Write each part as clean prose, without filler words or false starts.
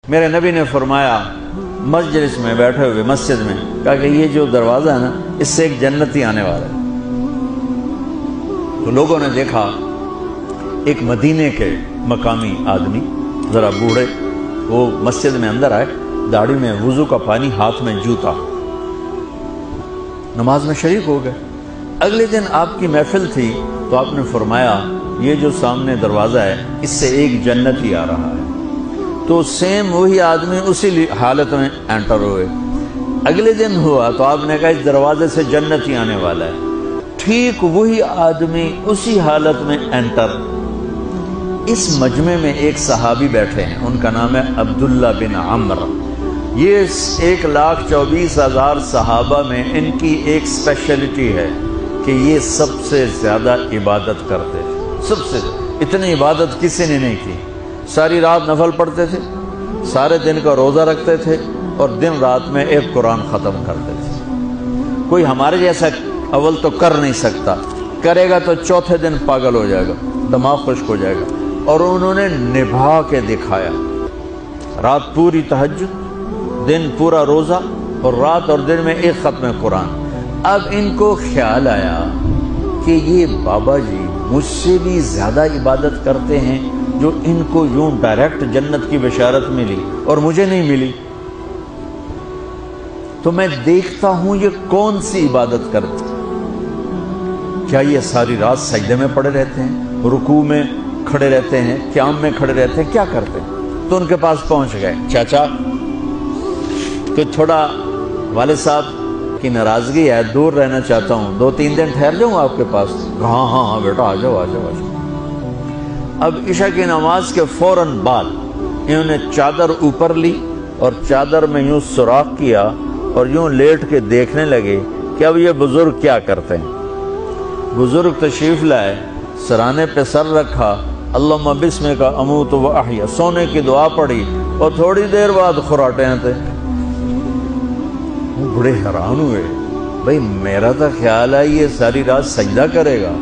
میرے نبی نے فرمایا مجلس میں بیٹھے ہوئے مسجد میں، کہا کہ یہ جو دروازہ ہے نا اس سے ایک جنتی آنے والا ہے۔ تو لوگوں نے دیکھا ایک مدینے کے مقامی آدمی ذرا بوڑھے، وہ مسجد میں اندر آئے، داڑھی میں وضو کا پانی، ہاتھ میں جوتا، نماز میں شریک ہو گئے۔ اگلے دن آپ کی محفل تھی تو آپ نے فرمایا یہ جو سامنے دروازہ ہے اس سے ایک جنتی آ رہا ہے۔ تو سیم وہی آدمی اسی حالت میں انٹر ہوئے۔ اگلے دن ہوا تو آپ نے کہا اس دروازے سے جنتی آنے والا ہے، ٹھیک وہی آدمی اسی حالت میں انٹر۔ اس مجمع میں ایک صحابی بیٹھے ہیں، ان کا نام ہے عبداللہ بن عمر۔ یہ 1,24,000 صحابہ میں ان کی ایک اسپیشلٹی ہے کہ یہ سب سے زیادہ عبادت کرتے تھے، سب سے اتنی عبادت کسی نے نہیں کی۔ ساری رات نفل پڑھتے تھے، سارے دن کا روزہ رکھتے تھے، اور دن رات میں ایک قرآن ختم کرتے تھے۔ کوئی ہمارے جیسا اول تو کر نہیں سکتا، کرے گا تو چوتھے دن پاگل ہو جائے گا، دماغ خشک ہو جائے گا، اور انہوں نے نبھا کے دکھایا۔ رات پوری تہجد، دن پورا روزہ، اور رات اور دن میں ایک ختم قرآن۔ اب ان کو خیال آیا کہ یہ بابا جی مجھ سے بھی زیادہ عبادت کرتے ہیں، جو ان کو یوں ڈائریکٹ جنت کی بشارت ملی اور مجھے نہیں ملی، تو میں دیکھتا ہوں یہ کون سی عبادت کرتے ہیں۔ کیا یہ ساری رات سجدے میں پڑے رہتے ہیں، رکوع میں کھڑے رہتے ہیں، قیام میں کھڑے رہتے ہیں، کیا کرتے ہیں؟ تو ان کے پاس پہنچ گئے، چاچا تو تھوڑا والد صاحب کی ناراضگی ہے، دور رہنا چاہتا ہوں، 2-3 دن ٹھہر جاؤں آپ کے پاس؟ ہاں ہاں ہاں بیٹا آ جاؤ آ جاؤ آ جاؤ۔ اب عشاء کی نماز کے فوراً بعد انہوں نے چادر اوپر لی اور چادر میں یوں سوراخ کیا اور یوں لیٹ کے دیکھنے لگے کہ اب یہ بزرگ کیا کرتے ہیں۔ بزرگ تشریف لائے، سرانے پہ سر رکھا، اللہم بسمک اموت و احیا، سونے کی دعا پڑھی، اور تھوڑی دیر بعد خراٹے آتے۔ وہ بڑے حیران ہوئے، بھئی میرا تو خیال ہے یہ ساری رات سجدہ کرے گا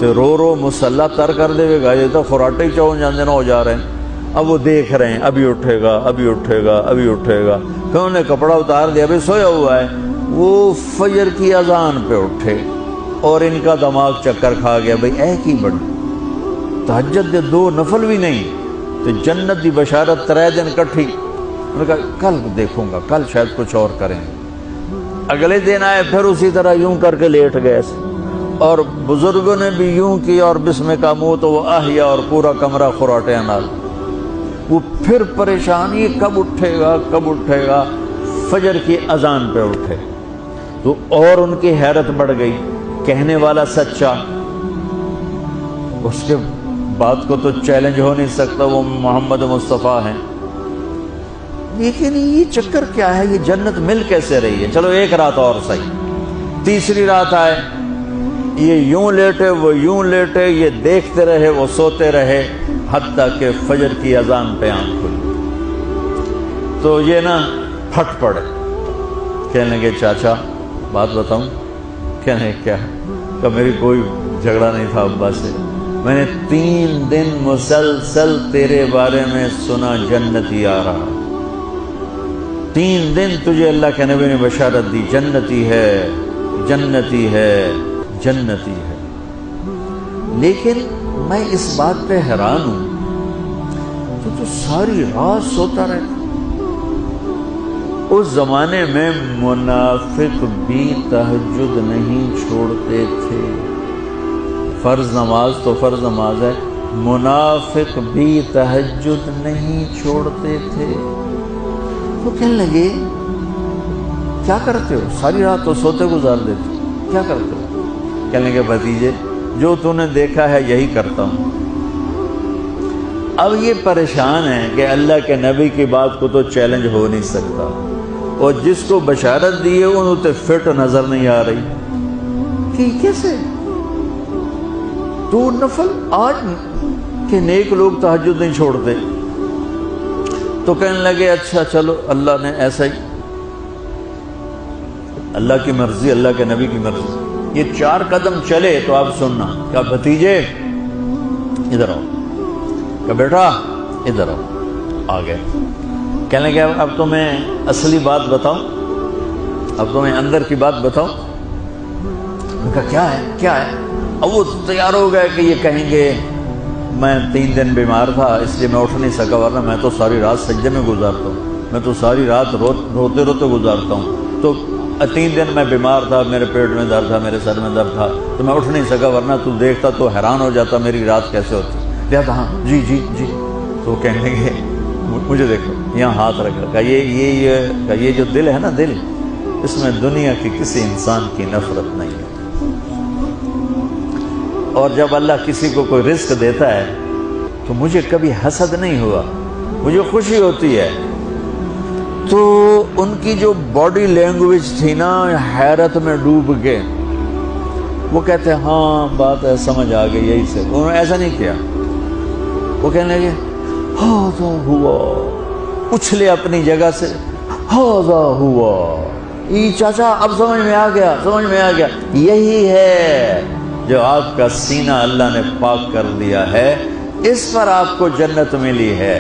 تو رو رو مسلح تر کر دے گا، یہ تو خراٹے چون جاندے نہ ہو جا رہے ہیں۔ اب وہ دیکھ رہے ہیں ابھی اٹھے گا ابھی اٹھے گا ابھی اٹھے گا، پھر انہوں نے کپڑا اتار دیا، ابھی سویا ہوا ہے۔ وہ فجر کی اذان پہ اٹھے اور ان کا دماغ چکر کھا گیا، بھئی اے کی بڑی تہجد دے 2 نفل بھی نہیں تو جنت دی بشارت 3 دن کٹھی۔ انہوں نے کہا کل دیکھوں گا، کل شاید کچھ اور کریں گے۔ اگلے دن آئے، پھر اسی طرح یوں کر کے لیٹ گئے، اور بزرگوں نے بھی یوں کی، اور بسمک اموت و احیا، اور پورا کمرہ خراٹے نال۔ وہ پھر پریشان، یہ کب اٹھے گا کب اٹھے گا؟ فجر کی اذان پہ اٹھے تو اور ان کی حیرت بڑھ گئی، کہنے والا سچا، اس کے بات کو تو چیلنج ہو نہیں سکتا، وہ محمد مصطفیٰ ہیں، لیکن یہ چکر کیا ہے، یہ جنت مل کیسے رہی ہے؟ چلو ایک رات اور صحیح۔ تیسری رات آئے، یہ یوں لیٹے وہ یوں لیٹے، یہ دیکھتے رہے وہ سوتے رہے، حتیٰ کہ فجر کی اذان پہ آنکھ کھلی تو یہ نا پھٹ پڑے، کہنے لگے چاچا بات بتاؤں؟ کہنے کیا؟ کہ میری کوئی جھگڑا نہیں تھا ابا سے، میں نے 3 دن مسلسل تیرے بارے میں سنا جنتی آ رہا، 3 دن تجھے اللہ کے نبی نے بشارت دی، جنتی ہے جنتی ہے جنتی ہے، لیکن میں اس بات پہ حیران ہوں تو ساری رات سوتا رہتا۔ اس زمانے میں منافق بھی تہجد نہیں چھوڑتے تھے، فرض نماز تو فرض نماز ہے، منافق بھی تہجد نہیں چھوڑتے تھے۔ تو کہنے لگے کیا کرتے ہو؟ ساری رات تو سوتے گزار دیتے، کیا کرتے ہو؟ کہنے لگے بھتیجے جو تو نے دیکھا ہے یہی کرتا ہوں۔ اب یہ پریشان ہے کہ اللہ کے نبی کی بات کو تو چیلنج ہو نہیں سکتا، اور جس کو بشارت دی ہے انہوں تے فٹ نظر نہیں آ رہی کہ کیسے تو نفل آج کہ نیک لوگ تہجد نہیں چھوڑتے۔ تو کہنے لگے اچھا چلو اللہ نے ایسا ہی، اللہ کی مرضی، اللہ کے نبی کی مرضی۔ یہ 4 قدم چلے تو آپ سننا، کہا بھتیجے ادھر آؤ، کہا بیٹا ادھر آؤ، آ گئے۔ کہنے لگے اب تمہیں اصلی بات بتاؤں، اب تمہیں اندر کی بات بتاؤں۔ ان کا کیا ہے کیا ہے؟ اب وہ تیار ہو گئے کہ یہ کہیں گے میں 3 دن بیمار تھا اس لیے میں اٹھ نہیں سکا، ورنہ میں تو ساری رات سجدے میں گزارتا ہوں، میں تو ساری رات روتے روتے گزارتا ہوں، تو 3 دن میں بیمار تھا، میرے پیٹ میں درد تھا، میرے سر میں درد تھا، تو میں اٹھ نہیں سکا، ورنہ تو دیکھتا تو حیران ہو جاتا میری رات کیسے ہوتی۔ لہذا ہاں جی جی جی، تو کہنے لگے مجھے دیکھو یہاں ہاتھ رکھ رکھا، یہ جو دل ہے نا، دل اس میں دنیا کی کسی انسان کی نفرت نہیں ہے، اور جب اللہ کسی کو کوئی رزق دیتا ہے تو مجھے کبھی حسد نہیں ہوا، مجھے خوشی ہوتی ہے۔ تو ان کی جو باڈی لینگویج تھی نا، حیرت میں ڈوب کے وہ کہتے ہیں ہاں بات ہے، سمجھ آ گئی، یہی سے۔ انہوں نے ایسا نہیں کیا، وہ کہنے لگے ہاذا ہوا، اچھلے اپنی جگہ سے، ہاذا ہوا، یہ چاچا اب سمجھ میں آ گیا، سمجھ میں آ گیا، یہی ہے جو آپ کا سینہ اللہ نے پاک کر دیا ہے، اس پر آپ کو جنت ملی ہے۔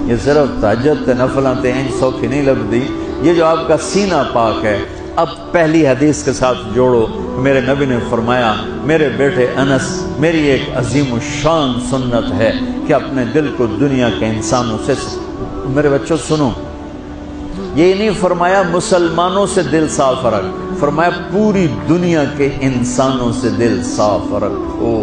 یہ صرف تہجد تے نفلاں تے انج سوکھی نہیں لبدی، یہ جو آپ کا سینہ پاک ہے۔ اب پہلی حدیث کے ساتھ جوڑو، میرے نبی نے فرمایا میرے بیٹے انس، میری ایک عظیم الشان سنت ہے کہ اپنے دل کو دنیا کے انسانوں سے، میرے بچوں سنو، یہ نہیں فرمایا مسلمانوں سے دل صاف رکھ، فرمایا پوری دنیا کے انسانوں سے دل صاف رکھو۔